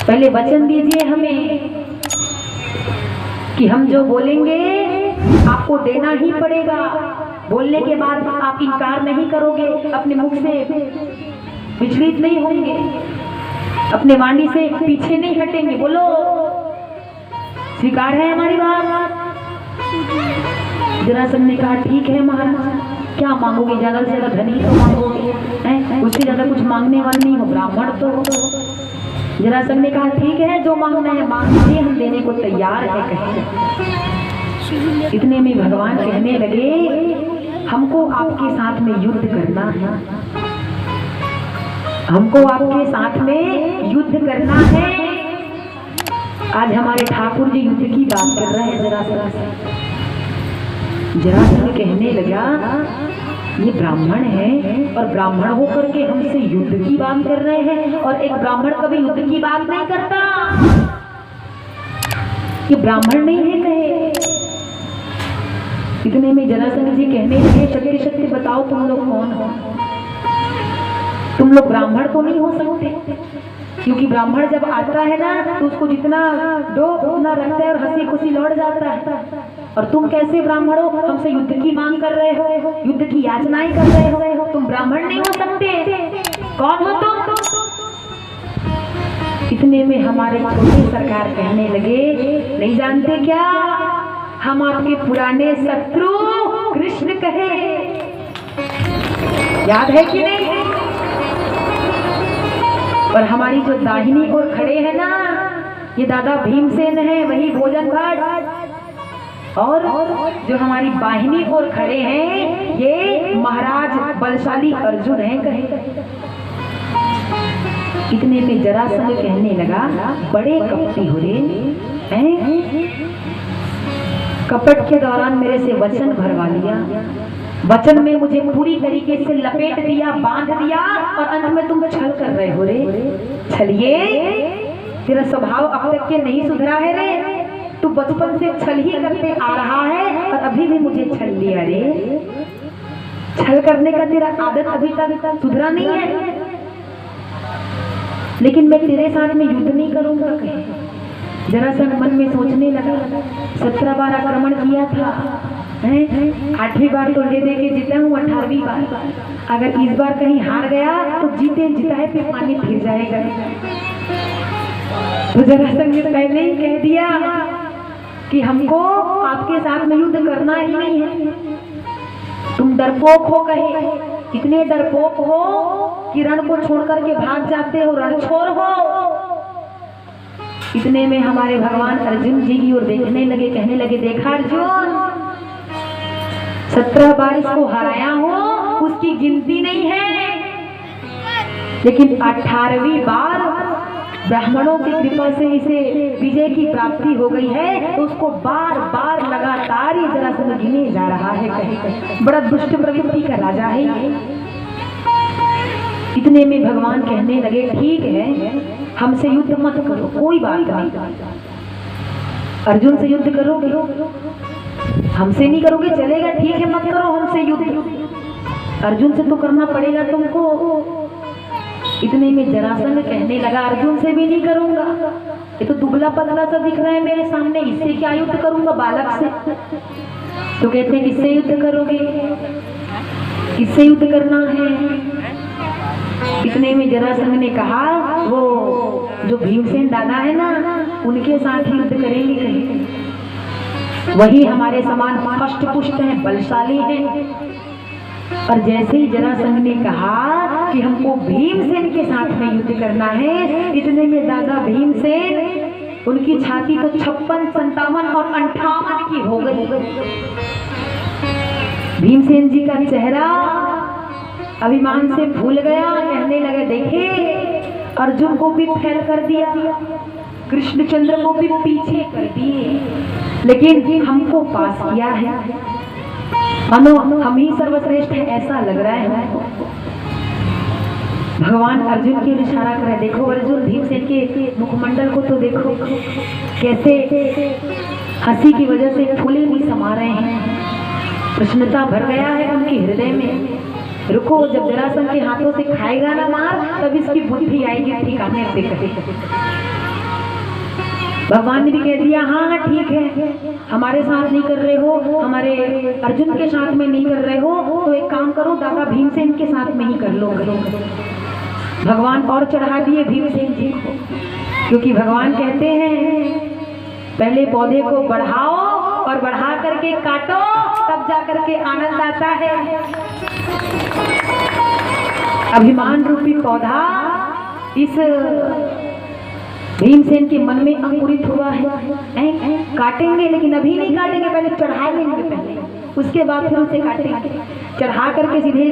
पहले वचन दीजिए हमें कि हम जो बोलेंगे आपको देना ही पड़ेगा। बोलने के बाद आप इनकार नहीं करोगे, अपने मुख से विचलित नहीं होंगे, अपने वाणी से पीछे नहीं हटेंगे। बोलो, स्वीकार है हमारी बात? जरासंध ने कहा ठीक है महाराज, क्या मांगोगे? ज्यादा से ज्यादा धनी तो मांगोगे, उससे ज्यादा कुछ मांगने वाले नहीं हो, ब्राह्मण तो। जरासंध ने कहा ठीक है, जो मांगना है मांग लीजिए, हम देने को तैयार है। कहे इतने में भगवान कहने लगे हमको आपके साथ में युद्ध करना है, हमको आपके साथ में युद्ध करना है। आज हमारे ठाकुर जी युद्ध की बात कर रहे हैं जरासंध से। जरासंध कहने लगा ये ब्राह्मण है और ब्राह्मण होकर के हमसे युद्ध की बात कर रहे हैं, और एक ब्राह्मण कभी युद्ध की बात नहीं करता, ये ब्राह्मण नहीं है कहे। इतने में जरासंध जी कहने लगे सत्य सत्य बताओ तुम लोग कौन हो? तुम लोग ब्राह्मण तो नहीं हो सकते, क्योंकि ब्राह्मण जब आता है ना तो उसको जितना दो उतना रखता है और हंसी खुशी लौट जाता है। और तुम कैसे ब्राह्मण हो? हमसे युद्ध की मांग कर रहे हो, युद्ध की याचनाएं कर रहे हो, तुम ब्राह्मण नहीं हो सकते। कौन हो तुम? इतने में हमारे छोटे सरकार कहने लगे नहीं जानते क्या, हम आपके पुराने शत्रु कृष्ण कहे, याद है कि नहीं? और हमारी जो दाहिनी ओर खड़े हैं ना, ये दादा भीमसेन है, वही भोजन घाट। और जो हमारी बाहिनी ओर खड़े हैं ये महाराज बलशाली अर्जुन है कहे। इतने में जरासंध कहने लगा बड़े कपटी हो रे हैं, कपट के दौरान मेरे से वचन भरवा लिया, वचन में मुझे पूरी तरीके से लपेट दिया, बांध दिया, और अंत में तुम छल कर रहे हो रे। छलिए, तेरा स्वभाव अब तक के नहीं सुधरा है रे, तू बचपन से छल ही करते आ रहा है और अभी भी मुझे छल लिया रे। छल करने का तेरा आदत अभी तक सुधरा नहीं है, लेकिन मैं तेरे साथ में युद्ध नहीं करूंगा कहे। जरासंध मन में सोचने लगा 17 बार आक्रमण किया था, 8वीं बार तो ले दे के जीता हूँ, 18वीं बार अगर इस बार कहीं हार गया तो जीते जिताए पे पानी फिर जाएगा। तो जरासंध ने पहले ही कह दिया कि हमको आपके साथ में युद्ध करना ही नहीं है, तुम डरपोक हो कहे, इतने डरपोक हो कि रण को छोड़ करके भाग जाते हो, रणछोर हो। इतने में हमारे भगवान अर्जुन जी की ओर देखने लगे, कहने लगे देखा अर्जुन, 17 बार इसको हराया हो उसकी गिनती नहीं है, लेकिन 18वीं बार ब्राह्मणों की कृपा से इसे विजय की प्राप्ति हो गई है, तो उसको बार बार लगातार ये जरासंध गिने जा रहा है कहीं। बड़ा दुष्ट प्रवृत्ति का राजा है। इतने में भगवान कहने लगे ठीक है, हमसे युद्ध मत करो, कोई बात नहीं, अर्जुन से युद्ध करोगे, हमसे नहीं करोगे चलेगा, ठीक है मत करो हमसे युद्ध, अर्जुन से तो करना पड़ेगा तुमको। इतने में जरासंध कहने लगा अर्जुन से भी नहीं करूंगा, ये तो दुबला पतला सा दिख रहा है मेरे सामने, इससे क्या युद्ध करूंगा बालक से। तो कहते हैं किससे युद्ध करोगे, किससे युद्ध करना है? इतने में जरासंध ने कहा वो जो भीमसेन दादा है ना, उनके साथ ही युद्ध करेंगे कहीं, वही हमारे समान हष्ट पुष्ट हैं, बलशाली हैं। और जैसे ही जरासंध ने कहा कि हमको भीमसेन के साथ में युद्ध करना है, इतने में दादा भीमसेन उनकी छाती तो 56, 57 और 58 की हो गई। भीमसेन जी का चेहरा अभिमान से फूल गया, कहने लगे देखे अर्जुन को भी फैल कर दिया, कृष्णचंद्र को भी पीछे कर दिए, लेकिन हमको पास किया है, मानो हम ही सर्वश्रेष्ठ है ऐसा लग रहा है। भगवान अर्जुन की इशारा कर रहे, देखो अर्जुन भीमसेन के मुखमंडल को तो देखो, कैसे हंसी की वजह से फूले भी समा रहे हैं, प्रसन्नता भर गया है उनके हृदय में। रुको, जब जरासंध के हाथों से खाएगा ना मार, तब इसकी बुद्धि आएगी ठिकाने पे। भगवान ने भी कह दिया हाँ ठीक है, हमारे साथ नहीं कर रहे हो, हमारे अर्जुन के साथ में नहीं कर रहे हो, तो एक काम करो दादा भीमसेन के साथ में ही कर लो। भगवान और चढ़ा दिए भीमसेन जी को, क्योंकि भगवान कहते हैं पहले पौधे को बढ़ाओ और बढ़ा करके काटो, तब जा करके आनंद आता है। अभिमान रूपी पौधा इस भीमसेन के मन में अंकुरित हुआ है। काटेंगे लेकिन अभी नहीं काटेंगे, पहले चढ़ा लेंगे, पहले उसके बाद फिर उसे काटेंगे। चढ़ा करके सीधे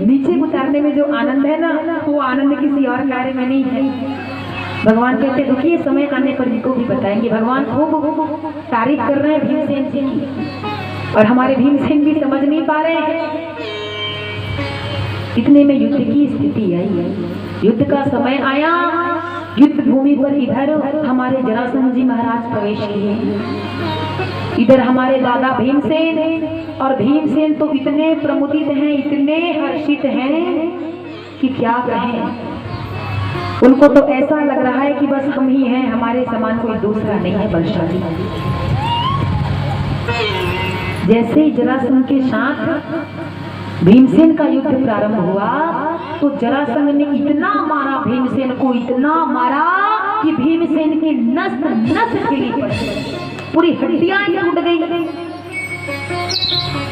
नीचे उतारने में जो आनंद है ना, वो आनंद किसी और कार्य में नहीं है। भगवान कहते हैं रुकिए, समय आने पर इनको भी बताएंगे। भगवान खूब तारीफ कर रहे हैं भीमसेन जी की, और हमारे भीमसेन भी समझ नहीं पा रहे हैं। इतने में युद्ध की स्थिति आई है, युद्ध का समय आया। युद्ध भूमि पर इधर हमारे जरासंध जी महाराज प्रवेश किए, इधर हमारे दादा भीमसेन। और भीमसेन तो इतने प्रमुदित हैं, इतने हर्षित हैं कि क्या कहें। उनको तो ऐसा लग रहा है कि बस हम ही हैं, हमारे समान कोई दूसरा नहीं है बलशाली। जैसे ही जरासंध के साथ भीमसेन का युद्ध प्रारंभ हुआ, तो जरासंध ने इतना मारा भीमसेन को, इतना मारा कि भीमसेन की नस नस हिली पड़ी, पूरी हड्डियां टूट गई।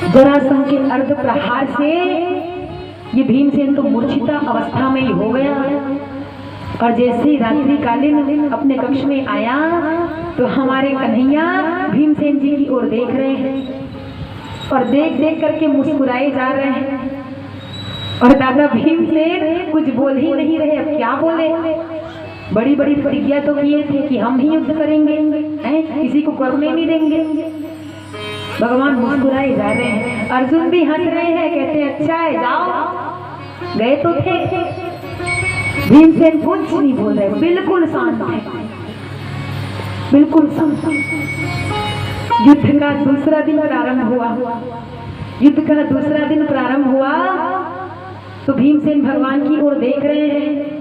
जरासंध के अर्ध प्रहार से ये भीमसेन तो मूर्छिता अवस्था में ही हो गया। और जैसे ही रात्रि कालीन अपने कक्ष में आया, तो हमारे कन्हैया भीमसेन जी की ओर देख रहे हैं, और देख देख करके मुस्कुराए जा रहे हैं। और दादा भीमसेन कुछ बोल ही नहीं रहे, अब क्या बोले। बड़ी बड़ी प्रतिज्ञा तो किए थे कि हम ही युद्ध करेंगे, किसी को करने नहीं देंगे। भगवान मुस्कुराए जा रहे हैं, अर्जुन भी हंस रहे हैं, कहते हैं अच्छा है जाओ, गए तो थे। भीमसेन कुछ नहीं बोल रहे, बिल्कुल शांत है, बिल्कुल शांत। युद्ध का दूसरा दिन प्रारंभ हुआ, युद्ध का दूसरा दिन प्रारंभ हुआ, तो भीमसेन भगवान की ओर देख रहे हैं।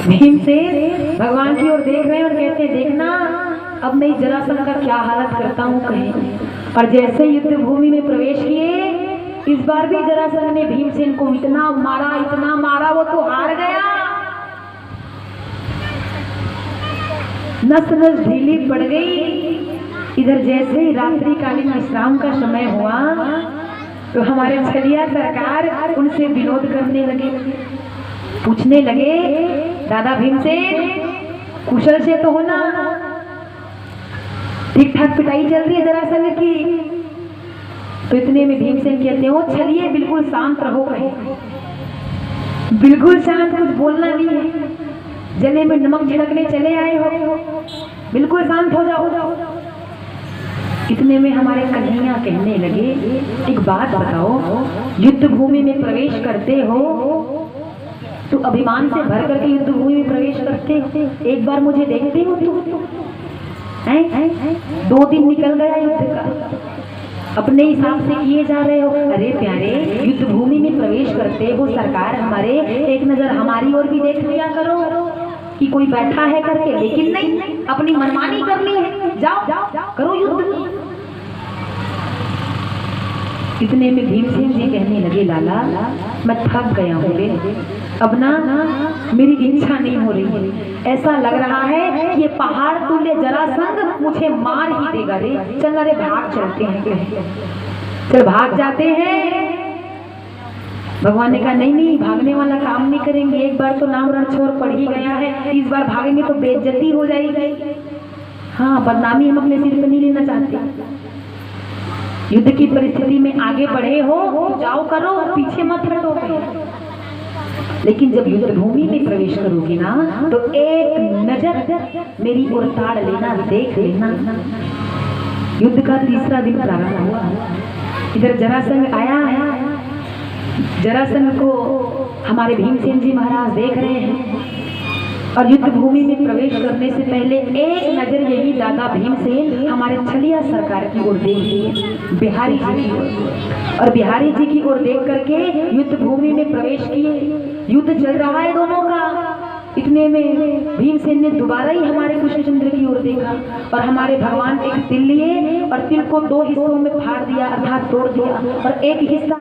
भीमसेन भगवान की ओर देख रहे हैं और कहते हैं देखना अब मैं जरासंध का क्या हालत करता हूँ कहीं। और जैसे युद्ध भूमि में प्रवेश किए, इस बार भी जरासंध ने भीमसेन को इतना मारा, वो तो हार गया। नस नस ढीली पड़ गई। इधर जैसे ही रात्रिकालीन विश्राम का समय हुआ, तो हमारे छलिया सरकार उनसे विनोद करने लगे, पूछने लगे दादा भीमसेन कुशल से तो होना, ठीक ठाक पिटाई चल रही है जरासंध की। तो इतने में भीमसेन कहते हो चलिए बिल्कुल शांत रहो, कहीं बिल्कुल शांत, कुछ बोलना नहीं है, जले में नमक छिड़कने चले आए हो, बिल्कुल शांत हो जाओ। इतने में हमारे कन्हैया कहने लगे एक बात बताओ, युद्ध भूमि में प्रवेश करते हो तो अभिमान से भर करके युद्ध भूमि में प्रवेश करते हो, एक बार मुझे देखते हो तो 2 दिन निकल गया युद्ध का, अपने हिसाब से किए जा रहे हो। अरे प्यारे, युद्ध भूमि में प्रवेश करते हो सरकार हमारे, एक नजर हमारी ओर भी देख लिया करो कि कोई बैठा है करके, लेकिन नहीं, अपनी मनमानी करनी है, जाओ करो युद्ध। इतने में भीमसेन जी कहने लगे लाला मैं थक गया हूँ रे, अब ना मेरी इच्छा नहीं हो रही है, ऐसा लग रहा है कि ये पहाड़ तुल्य जरासंध मुझे मार ही देगा रे, चल अरे भाग चलते हैं। चल भाग जाते हैं। भगवान ने कहा नहीं, भागने वाला काम नहीं करेंगे, एक बार तो नाम रणछोड़ पड़ ही गया है, इस बार भागेंगे तो बेइज्जती हो जाएगी। हाँ, बदनामी हम अपने सिर पे नहीं लेना चाहते। युद्ध की परिस्थिति में आगे बढ़े हो, जाओ करो, पीछे मत हटो। लेकिन जब युद्ध भूमि में प्रवेश करोगे ना, तो एक नजर मेरी ओर ताड़ लेना, देख लेना। युद्ध का तीसरा दिन प्रारंभ हुआ। इधर जरासंध आया है, जरासंध को हमारे भीमसेन जी महाराज देख रहे हैं, और युद्ध भूमि में प्रवेश करने से पहले एक नजर यही दादा भीमसेन हमारे छलिया सरकार की ओर देख लिए, बिहारी जी की ओर, और बिहारी जी की ओर देख करके युद्ध भूमि में प्रवेश किए। युद्ध चल रहा है दोनों का। इतने में भीमसेन ने दोबारा ही हमारे कृष्णचंद्र की ओर देखा और हमारे भगवान एक तिल लिए और तिल को 2 हिस्सों में फाड़ दिया, अर्थात तोड़ दिया, और एक हिस्सा